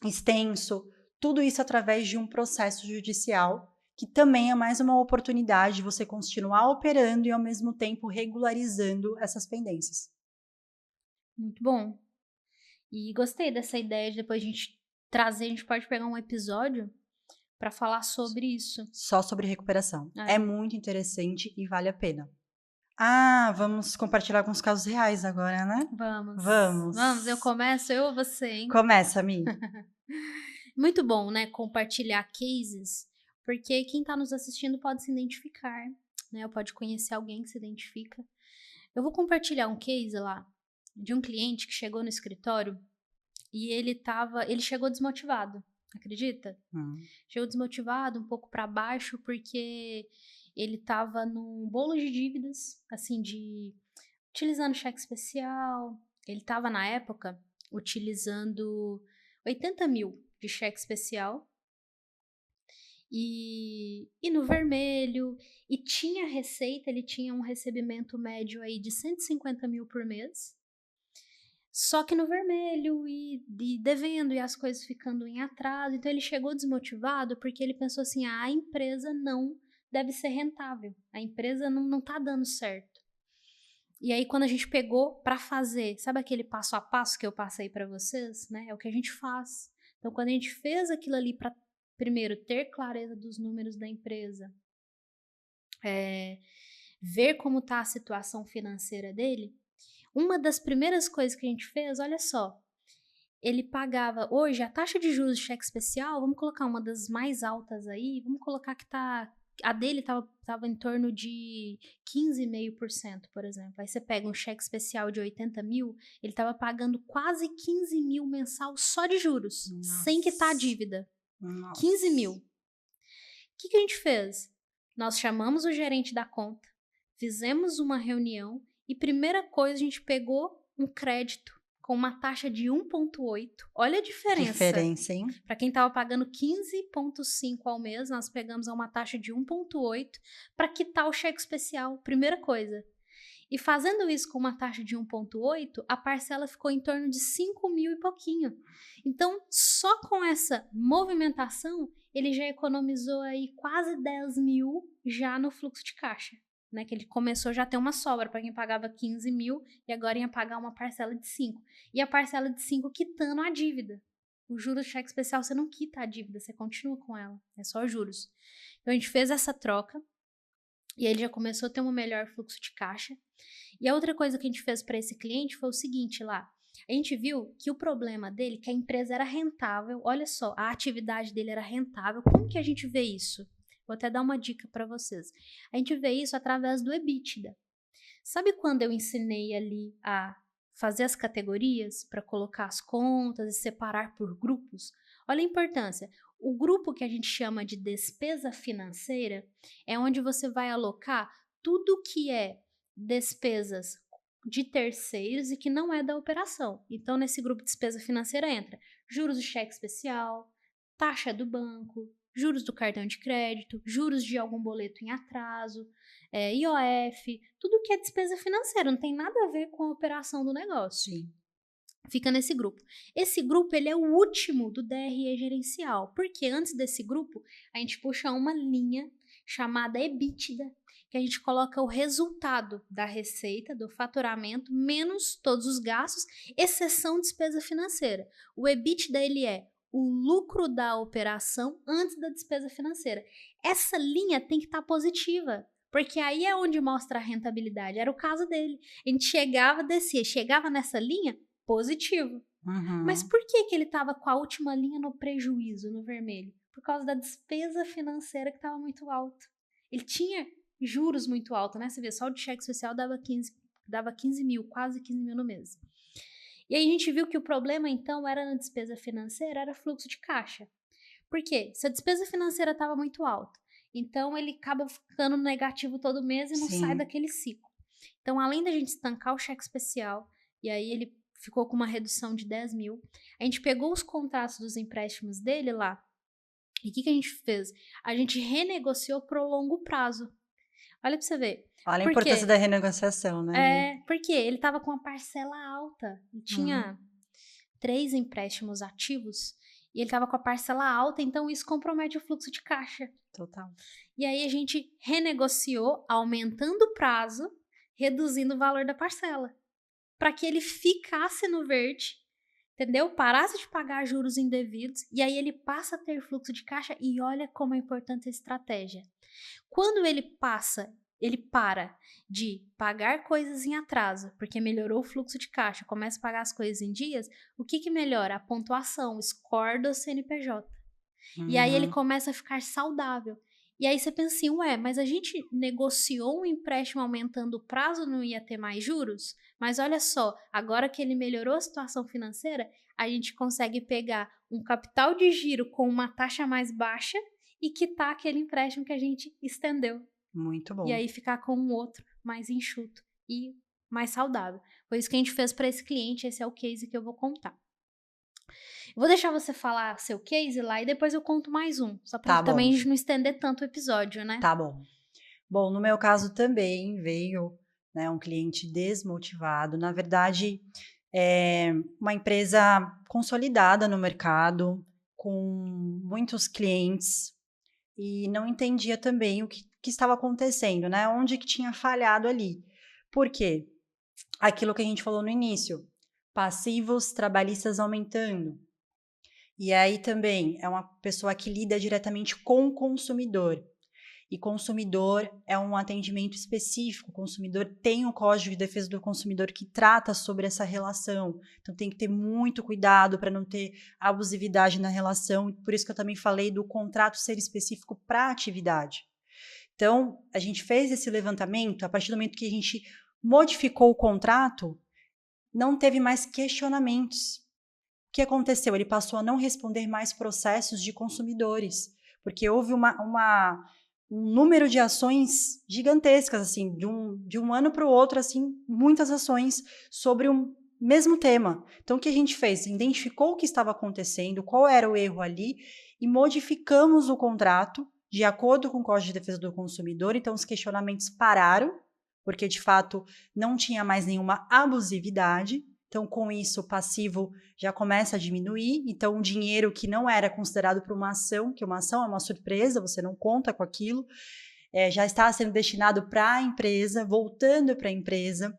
[SPEAKER 2] extenso. Tudo isso através de um processo judicial, que também é mais uma oportunidade de você continuar operando e, ao mesmo tempo, regularizando essas pendências.
[SPEAKER 1] Muito bom. E gostei dessa ideia de depois a gente trazer, a gente pode pegar um episódio para falar sobre isso.
[SPEAKER 2] Só sobre recuperação.
[SPEAKER 1] É.
[SPEAKER 2] É muito interessante e vale a pena. Ah, vamos compartilhar alguns casos reais agora, né? Vamos.
[SPEAKER 1] Eu começo, eu ou você, hein?
[SPEAKER 2] Começa, Mi.
[SPEAKER 1] Muito bom, né, compartilhar cases, porque quem tá nos assistindo pode se identificar, né, ou pode conhecer alguém que se identifica. Eu vou compartilhar um case lá, de um cliente que chegou no escritório e ele chegou desmotivado, acredita? Chegou desmotivado, um pouco para baixo, porque ele tava num bolo de dívidas, assim, utilizando cheque especial. Ele tava, na época, utilizando 80 mil de cheque especial e no vermelho, e tinha receita, ele tinha um recebimento médio aí de 150 mil por mês, só que no vermelho e devendo e as coisas ficando em atraso. Então ele chegou desmotivado porque ele pensou assim, a empresa não deve ser rentável, a empresa não tá dando certo. E aí quando a gente pegou para fazer, sabe aquele passo a passo que eu passei para vocês, né? É o que a gente faz. Então quando a gente fez aquilo ali para primeiro ter clareza dos números da empresa, ver como tá a situação financeira dele, uma das primeiras coisas que a gente fez, olha só, ele pagava hoje a taxa de juros de cheque especial, vamos colocar uma das mais altas aí, vamos colocar que a dele tava em torno de 15,5%, por exemplo. Aí você pega um cheque especial de 80 mil, ele tava pagando quase 15 mil mensal só de juros, sem quitar a dívida. 15 mil. O que a gente fez? Nós chamamos o gerente da conta, fizemos uma reunião e primeira coisa a gente pegou um crédito com uma taxa de 1,8. Olha a diferença.
[SPEAKER 2] Diferença, hein?
[SPEAKER 1] Para quem estava pagando 15,5 ao mês, nós pegamos uma taxa de 1,8 para quitar o cheque especial. Primeira coisa. E fazendo isso com uma taxa de 1,8, a parcela ficou em torno de 5 mil e pouquinho. Então, só com essa movimentação, ele já economizou aí quase 10 mil já no fluxo de caixa. Né, que ele começou já a ter uma sobra para quem pagava 15 mil e agora ia pagar uma parcela de 5. E a parcela de 5 quitando a dívida. O juros de cheque especial, você não quita a dívida, você continua com ela. É só juros. Então, a gente fez essa troca e ele já começou a ter um melhor fluxo de caixa. E a outra coisa que a gente fez para esse cliente foi o seguinte lá. A gente viu que o problema dele, que a empresa era rentável. Olha só, a atividade dele era rentável. Como que a gente vê isso? Vou até dar uma dica para vocês. A gente vê isso através do EBITDA. Sabe quando eu ensinei ali a fazer as categorias para colocar as contas e separar por grupos? Olha a importância. O grupo que a gente chama de despesa financeira é onde você vai alocar tudo que é despesas de terceiros e que não é da operação. Então, nesse grupo de despesa financeira entra juros do cheque especial, taxa do banco, juros do cartão de crédito, juros de algum boleto em atraso, IOF, tudo que é despesa financeira, não tem nada a ver com a operação do negócio.
[SPEAKER 2] Sim.
[SPEAKER 1] Fica nesse grupo. Esse grupo, ele é o último do DRE gerencial, porque antes desse grupo, a gente puxa uma linha chamada EBITDA, que a gente coloca o resultado da receita, do faturamento, menos todos os gastos, exceção despesa financeira. O EBITDA, ele é o lucro da operação antes da despesa financeira. Essa linha tem que estar positiva, porque aí é onde mostra a rentabilidade. Era o caso dele. A gente chegava, descia, chegava nessa linha, positivo. Mas por que ele estava com a última linha no prejuízo, no vermelho? Por causa da despesa financeira que estava muito alta. Ele tinha juros muito altos, né? Você vê, só o de cheque especial dava 15 mil, quase 15 mil no mês. E aí a gente viu que o problema, então, era na despesa financeira, era fluxo de caixa. Por quê? Se a despesa financeira estava muito alta, então ele acaba ficando negativo todo mês e não sai daquele ciclo. Então, além da gente estancar o cheque especial, e aí ele ficou com uma redução de 10 mil, a gente pegou os contratos dos empréstimos dele lá, e o que a gente fez? A gente renegociou pro longo prazo. Olha pra você ver.
[SPEAKER 2] Olha a importância da renegociação, né?
[SPEAKER 1] Porque ele tava com uma parcela alta e tinha 3 empréstimos ativos E ele estava com a parcela alta, então isso compromete o fluxo de caixa.
[SPEAKER 2] Total.
[SPEAKER 1] E aí a gente renegociou, aumentando o prazo, reduzindo o valor da parcela, para que ele ficasse no verde, entendeu? Parasse de pagar juros indevidos, e aí ele passa a ter fluxo de caixa. E olha como é importante a estratégia. Quando ele para de pagar coisas em atraso, porque melhorou o fluxo de caixa, começa a pagar as coisas em dias, o que melhora? A pontuação, o score do CNPJ. E aí ele começa a ficar saudável. E aí você pensa assim, ué, mas a gente negociou um empréstimo aumentando o prazo, não ia ter mais juros? Mas olha só, agora que ele melhorou a situação financeira, a gente consegue pegar um capital de giro com uma taxa mais baixa e quitar aquele empréstimo que a gente estendeu.
[SPEAKER 2] Muito bom.
[SPEAKER 1] E aí ficar com um outro mais enxuto e mais saudável. Foi isso que a gente fez para esse cliente, esse é o case que eu vou contar. Vou deixar você falar seu case lá e depois eu conto mais um. Só pra também a gente não estender tanto o episódio, né?
[SPEAKER 2] Tá bom. Bom, no meu caso também veio, né, um cliente desmotivado. Na verdade, é uma empresa consolidada no mercado, com muitos clientes, e não entendia também o que estava acontecendo, né? Onde que tinha falhado ali. Por quê? Aquilo que a gente falou no início, passivos trabalhistas aumentando. E aí também é uma pessoa que lida diretamente com o consumidor. E consumidor é um atendimento específico. O consumidor tem um Código de Defesa do Consumidor que trata sobre essa relação. Então tem que ter muito cuidado para não ter abusividade na relação. Por isso que eu também falei do contrato ser específico para a atividade. Então, a gente fez esse levantamento, a partir do momento que a gente modificou o contrato, não teve mais questionamentos. O que aconteceu? Ele passou a não responder mais processos de consumidores, porque houve um número de ações gigantescas, assim, de um ano para o outro, assim, muitas ações sobre o mesmo tema. Então, o que a gente fez? Identificou o que estava acontecendo, qual era o erro ali, e modificamos o contrato de acordo com o Código de Defesa do Consumidor. Então, os questionamentos pararam, porque, de fato, não tinha mais nenhuma abusividade. Então, com isso, o passivo já começa a diminuir. Então, o dinheiro que não era considerado para uma ação, que uma ação é uma surpresa, você não conta com aquilo, já está sendo destinado para a empresa, voltando para a empresa.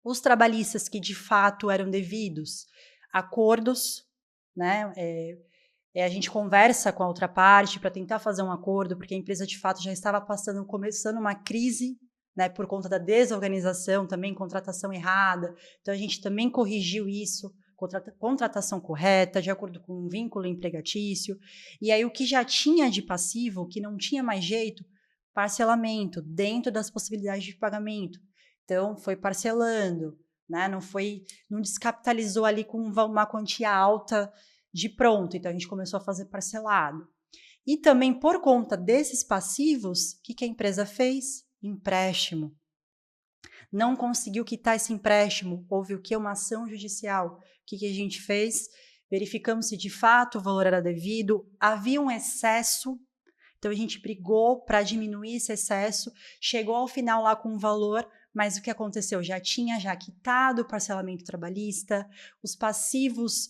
[SPEAKER 2] Os trabalhistas que, de fato, eram devidos, acordos, né? A gente conversa com a outra parte para tentar fazer um acordo, porque a empresa, de fato, já estava começando uma crise, né, por conta da desorganização, também contratação errada. Então, a gente também corrigiu isso, contratação correta, de acordo com um vínculo empregatício. E aí, o que já tinha de passivo, que não tinha mais jeito, parcelamento, dentro das possibilidades de pagamento. Então, foi parcelando, né, não descapitalizou ali com uma quantia alta de pronto. Então, a gente começou a fazer parcelado. E também, por conta desses passivos, o que a empresa fez? Empréstimo. Não conseguiu quitar esse empréstimo, houve o que? Uma ação judicial. O que a gente fez? Verificamos se de fato o valor era devido, havia um excesso, então a gente brigou para diminuir esse excesso, chegou ao final lá com um valor, mas o que aconteceu? Já tinha quitado o parcelamento trabalhista, os passivos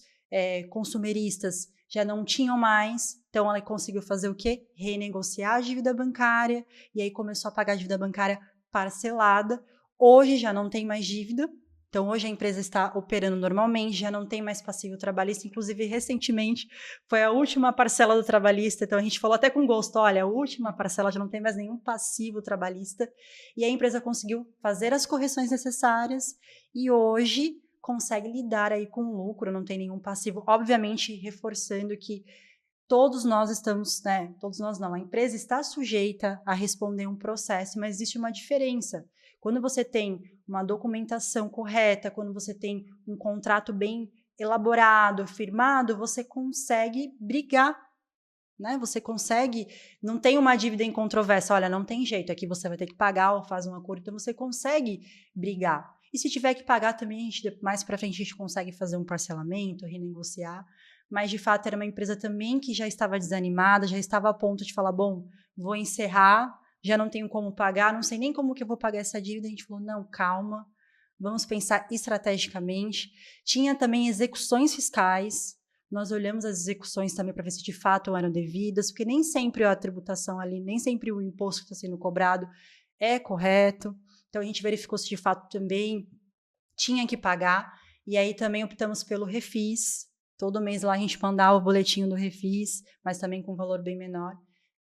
[SPEAKER 2] consumeristas já não tinham mais, então ela conseguiu fazer o quê? Renegociar a dívida bancária, e aí começou a pagar a dívida bancária parcelada. Hoje já não tem mais dívida, então hoje a empresa está operando normalmente, já não tem mais passivo trabalhista, inclusive recentemente foi a última parcela do trabalhista, então a gente falou até com gosto, olha, a última parcela já não tem mais nenhum passivo trabalhista, e a empresa conseguiu fazer as correções necessárias, e hoje consegue lidar aí com lucro, não tem nenhum passivo, obviamente reforçando que todos nós estamos, né, todos nós não, a empresa está sujeita a responder um processo, mas existe uma diferença. Quando você tem uma documentação correta, quando você tem um contrato bem elaborado, firmado, você consegue brigar, né? Você consegue, não tem uma dívida em controvérsia, olha, não tem jeito, aqui você vai ter que pagar ou faz um acordo, então você consegue brigar. E se tiver que pagar também, mais para frente a gente consegue fazer um parcelamento, renegociar, mas de fato era uma empresa também que já estava desanimada, já estava a ponto de falar, bom, vou encerrar, já não tenho como pagar, não sei nem como que eu vou pagar essa dívida. A gente falou, não, calma, vamos pensar estrategicamente. Tinha também execuções fiscais, Nós olhamos as execuções também para ver se de fato eram devidas, porque nem sempre a tributação ali, nem sempre o imposto que está sendo cobrado é correto. Então, a gente verificou se de fato também tinha que pagar. E aí também optamos pelo refis. Todo mês lá a gente mandava o boletim do refis, mas também com um valor bem menor.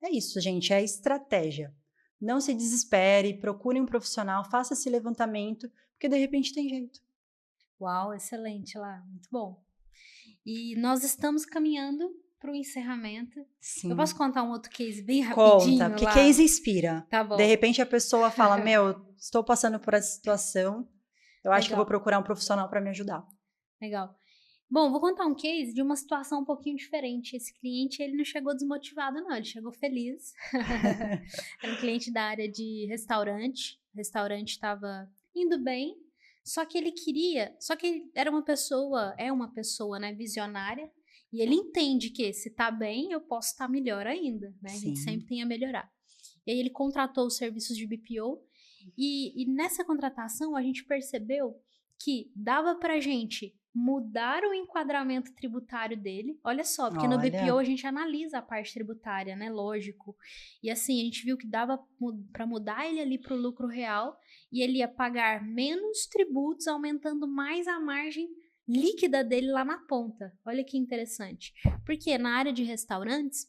[SPEAKER 2] É isso, gente, é estratégia. Não se desespere, procure um profissional, faça esse levantamento, porque de repente tem jeito.
[SPEAKER 1] Uau, excelente lá, muito bom. E nós estamos caminhando para o encerramento.
[SPEAKER 2] Sim.
[SPEAKER 1] Eu posso contar um outro case bem rapidinho?
[SPEAKER 2] Conta, porque
[SPEAKER 1] lá?
[SPEAKER 2] case inspira.
[SPEAKER 1] Tá bom.
[SPEAKER 2] De repente a pessoa fala, estou passando por essa situação, eu acho que eu vou procurar um profissional para me ajudar.
[SPEAKER 1] Legal. Bom, vou contar um case de uma situação um pouquinho diferente. Esse cliente, ele não chegou desmotivado, não. Ele chegou feliz. Era um cliente da área de restaurante. O restaurante estava indo bem. Só que ele era uma pessoa, né, visionária. E ele entende que se tá bem, eu posso estar melhor ainda, né? A gente sempre tem a melhorar. E aí ele contratou os serviços de BPO. E nessa contratação, a gente percebeu que dava pra gente mudar o enquadramento tributário dele. Olha só, porque no BPO a gente analisa a parte tributária, né? Lógico. E assim, a gente viu que dava para mudar ele ali para o lucro real e ele ia pagar menos tributos, aumentando mais a margem líquida dele lá na ponta. Olha que interessante. Porque na área de restaurantes,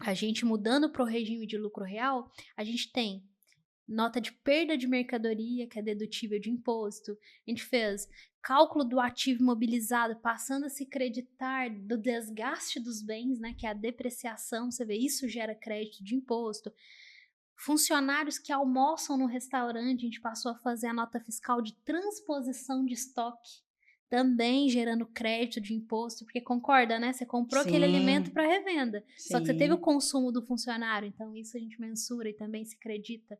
[SPEAKER 1] a gente mudando para o regime de lucro real, a gente tem nota de perda de mercadoria, que é dedutível de imposto. A gente fez cálculo do ativo imobilizado, passando a se creditar do desgaste dos bens, né, que é a depreciação. Você vê, isso gera crédito de imposto. Funcionários que almoçam no restaurante, a gente passou a fazer a nota fiscal de transposição de estoque, também gerando crédito de imposto, porque concorda, né? Você comprou aquele alimento para revenda, só que você teve o consumo do funcionário, então isso a gente mensura e também se acredita.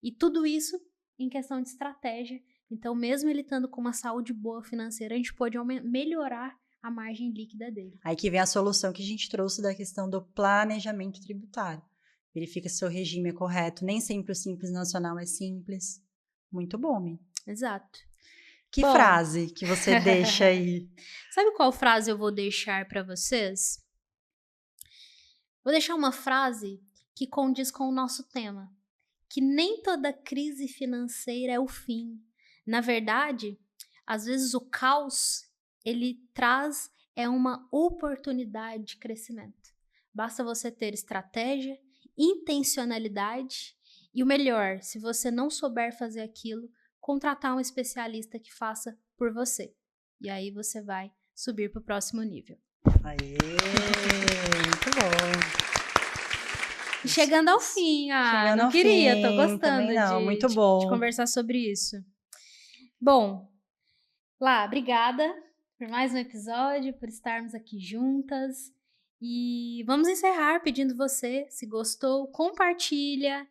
[SPEAKER 1] E tudo isso em questão de estratégia. Então, mesmo ele estando com uma saúde boa financeira, a gente pode melhorar a margem líquida dele.
[SPEAKER 2] Aí que vem a solução que a gente trouxe da questão do planejamento tributário. Verifica se o seu regime é correto. Nem sempre o Simples Nacional é simples. Muito bom, Mi.
[SPEAKER 1] Exato.
[SPEAKER 2] Que frase que você deixa aí?
[SPEAKER 1] Sabe qual frase eu vou deixar para vocês? Vou deixar uma frase que condiz com o nosso tema. Que nem toda crise financeira é o fim. Na verdade, às vezes o caos, ele traz uma oportunidade de crescimento. Basta você ter estratégia, intencionalidade e o melhor, se você não souber fazer aquilo, contratar um especialista que faça por você. E aí você vai subir para o próximo nível.
[SPEAKER 2] Aê, muito bom.
[SPEAKER 1] Chegando ao fim, não queria, tô gostando
[SPEAKER 2] muito bom.
[SPEAKER 1] de conversar sobre isso. Bom, Lá, obrigada por mais um episódio, por estarmos aqui juntas. E vamos encerrar pedindo você, se gostou, compartilha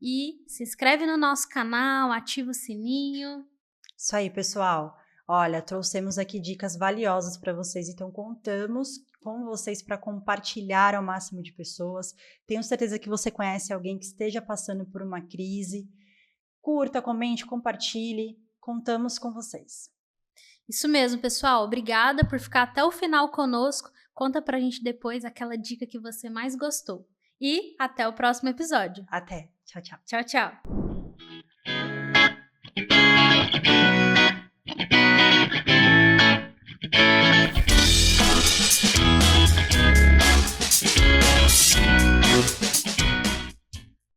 [SPEAKER 1] e se inscreve no nosso canal, ativa o sininho.
[SPEAKER 2] Isso aí, pessoal. Olha, trouxemos aqui dicas valiosas para vocês, então contamos com vocês para compartilhar ao máximo de pessoas. Tenho certeza que você conhece alguém que esteja passando por uma crise. Curta, comente, compartilhe. Contamos com vocês.
[SPEAKER 1] Isso mesmo, pessoal. Obrigada por ficar até o final conosco. Conta pra gente depois aquela dica que você mais gostou. E até o próximo episódio.
[SPEAKER 2] Até. Tchau, tchau.
[SPEAKER 1] Tchau, tchau.